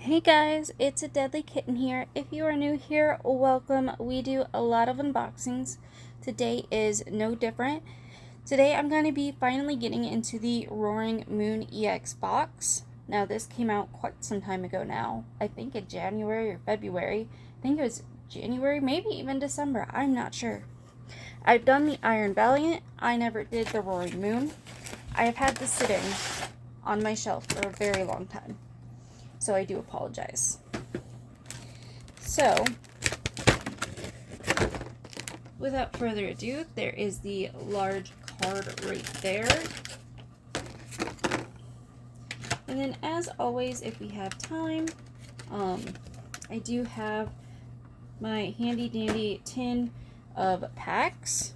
Hey guys, it's a Deadly Kitten here. If you are new here, welcome. We do a lot of unboxings. Today is no different. Today I'm going to be finally getting into the Roaring Moon EX box. Now this came out quite some time ago now. I think in January or February. I think it was January, maybe even December. I'm not sure. I've done the Iron Valiant. I never did the Roaring Moon. I have had this sitting on my shelf for a very long time. So I do apologize. So, without further ado, there is the large card right there. And then as always, if we have time, I do have my handy dandy tin of packs.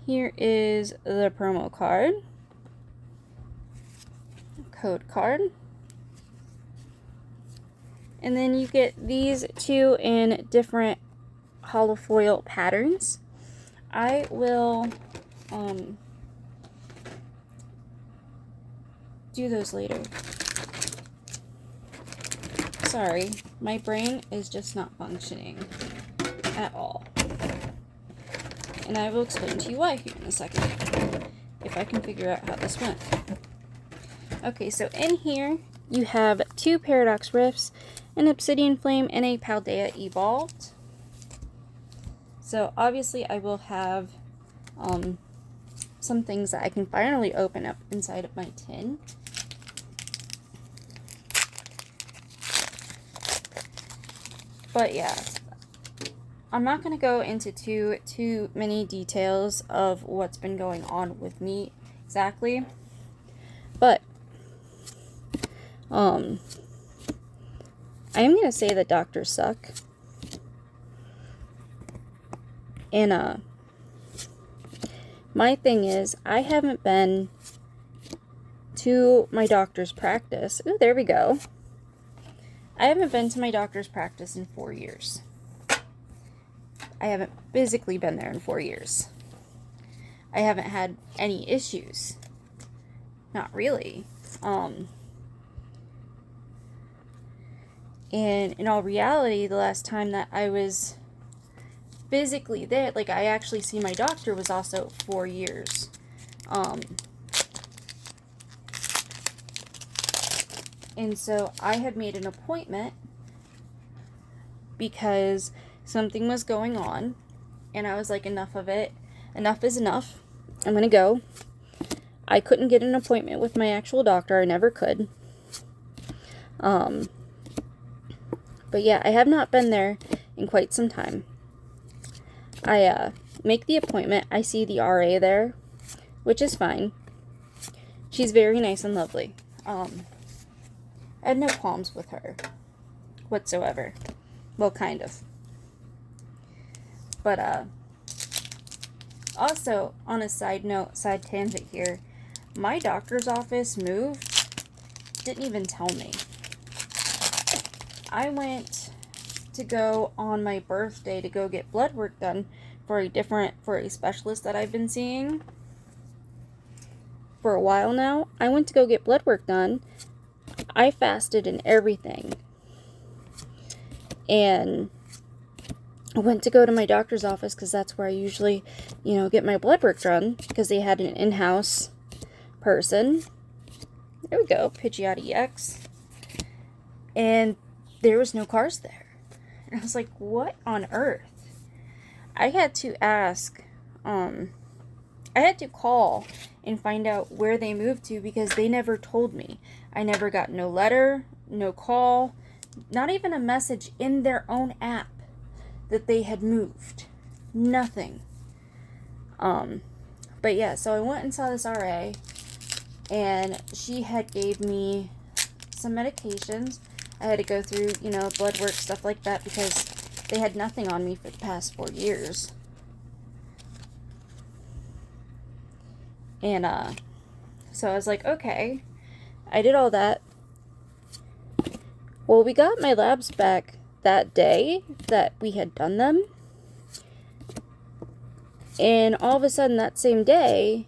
Here is the promo card, code card. And then you get these two in different holofoil patterns. I will do those later. Sorry, my brain is just not functioning at all. And I will explain to you why here in a second, if I can figure out how this went. Okay, so in here you have two Paradox Rifts, an Obsidian Flame, and a Paldea Evolved. So obviously I will have some things that I can finally open up inside of my tin. But yeah, I'm not going to go into too many details of what's been going on with me exactly. But I am going to say that doctors suck. And my thing is, I haven't been to my doctor's practice. Ooh, there we go. I haven't been to my doctor's practice in 4 years. I haven't physically been there in 4 years. I haven't had any issues. Not really. And in all reality, the last time that I was physically there, like I actually see my doctor, was also 4 years. And so I had made an appointment because something was going on. And I was like, enough of it. Enough is enough. I'm going to go. I couldn't get an appointment with my actual doctor. I never could. But yeah, I have not been there in quite some time. I make the appointment. I see the RA there, which is fine. She's very nice and lovely. I had no qualms with her whatsoever. Well, kind of. But also, on a side note, side tangent here, my doctor's office moved, didn't even tell me. I went to go on my birthday to go get blood work done for a specialist that I've been seeing for a while now. I went to go get blood work done. I fasted and everything. And I went to go to my doctor's office because that's where I usually, get my blood work done, because they had an in-house person. There we go, Pidgeotto EX. And there was no cars there. And I was like, what on earth? I had to ask, I had to call and find out where they moved to, because they never told me. I never got no letter, no call, not even a message in their own app that they had moved. Nothing. But yeah, so I went and saw this RA, and she had gave me some medications. I had to go through, blood work, stuff like that, because they had nothing on me for the past 4 years. And, so I was like, okay. I did all that. Well, we got my labs back that day that we had done them. And all of a sudden that same day,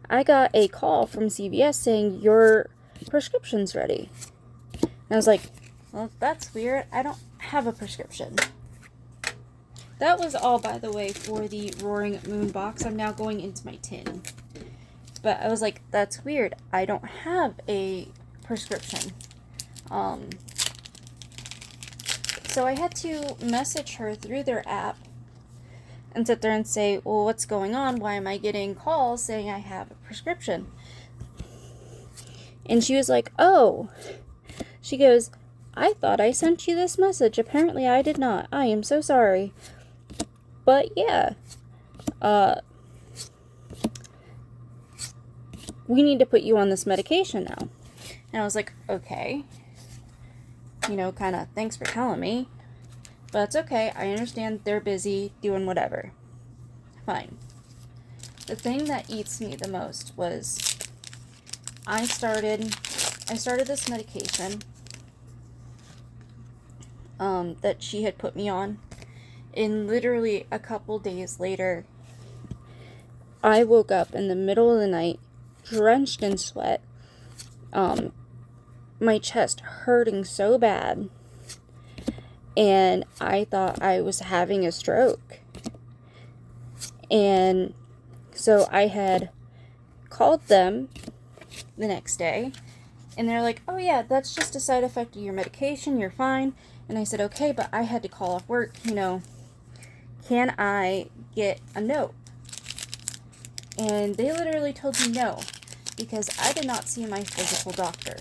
I got a call from CVS saying, your prescription's ready. I was like, well, that's weird. I don't have a prescription. That was all, by the way, for the Roaring Moon box. I'm now going into my tin. But I was like, that's weird. I don't have a prescription. So I had to message her through their app and sit there and say, well, what's going on? Why am I getting calls saying I have a prescription? And she was like, oh. She goes, I thought I sent you this message. Apparently I did not. I am so sorry. But yeah, we need to put you on this medication now. And I was like, okay. You know, kind of, thanks for telling me. But it's okay. I understand they're busy doing whatever. Fine. The thing that eats me the most was I started this medication that she had put me on. And literally a couple days later, I woke up in the middle of the night, drenched in sweat, my chest hurting so bad, and I thought I was having a stroke. And so I had called them the next day, and they're like, oh yeah, that's just a side effect of your medication, you're fine. And I said, okay, but I had to call off work, you know, can I get a note? And they literally told me no, because I did not see my physical doctor.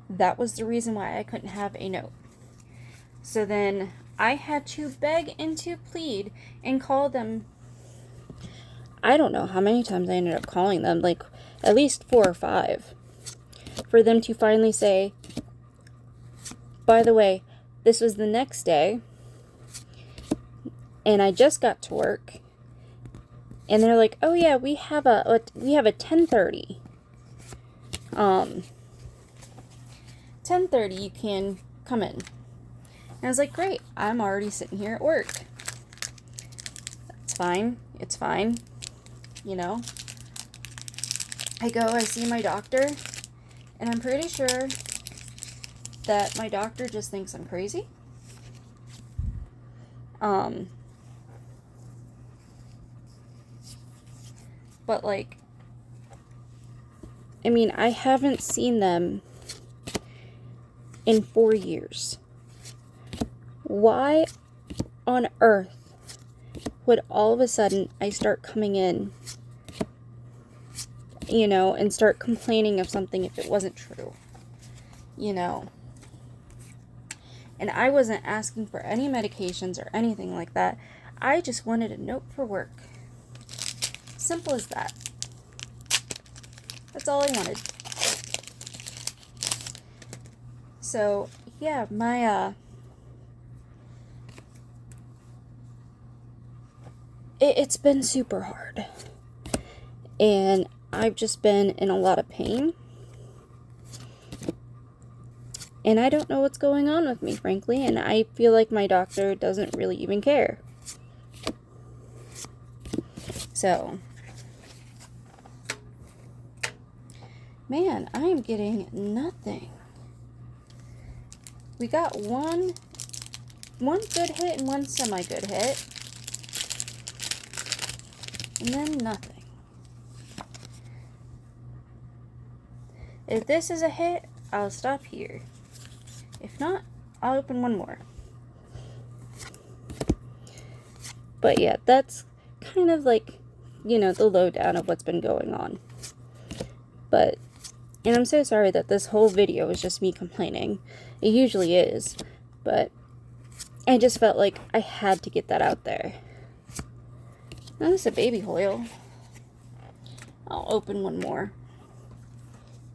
That was the reason why I couldn't have a note. So then I had to beg and to plead and call them. I don't know how many times I ended up calling them, like at least 4 or 5, for them to finally say, by the way, this was the next day, and I just got to work, and they're like, oh yeah, we have a 10:30. 10:30, you can come in. And I was like, great, I'm already sitting here at work. That's fine. It's fine. You know. I go, I see my doctor, and I'm pretty sure that my doctor just thinks I'm crazy. But like, I mean, I haven't seen them in 4 years. Why on earth would all of a sudden I start coming in, you know, and start complaining of something if it wasn't true, you know? And I wasn't asking for any medications or anything like that. I just wanted a note for work. Simple as that. That's all I wanted. So, yeah, my, it's been super hard. And I've just been in a lot of pain. And I don't know what's going on with me, frankly. And I feel like my doctor doesn't really even care. So, man, I am getting nothing. We got one good hit and one semi-good hit. And then nothing. If this is a hit, I'll stop here. If not, I'll open one more. But yeah, that's kind of like, you know, the lowdown of what's been going on. But, and I'm so sorry that this whole video is just me complaining. It usually is. But I just felt like I had to get that out there. Now this is a baby Hoyle. I'll open one more.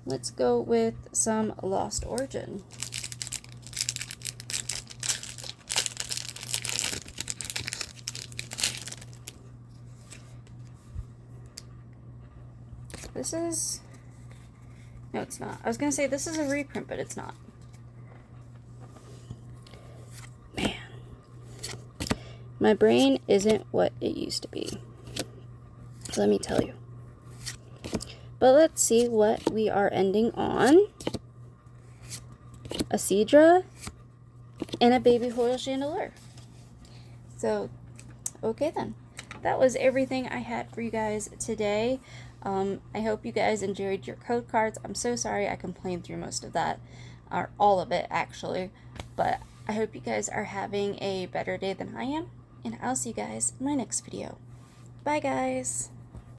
Let's go with some Lost Origin. This is... No, it's not. I was going to say this is a reprint, but it's not. Man. My brain isn't what it used to be. Let me tell you. But let's see what we are ending on. A Seadra and a baby Hoyle chandelier. So, okay then. That was everything I had for you guys today. I hope you guys enjoyed your code cards. I'm so sorry I complained through most of that, or all of it actually, but I hope you guys are having a better day than I am, and I'll see you guys in my next video. Bye guys!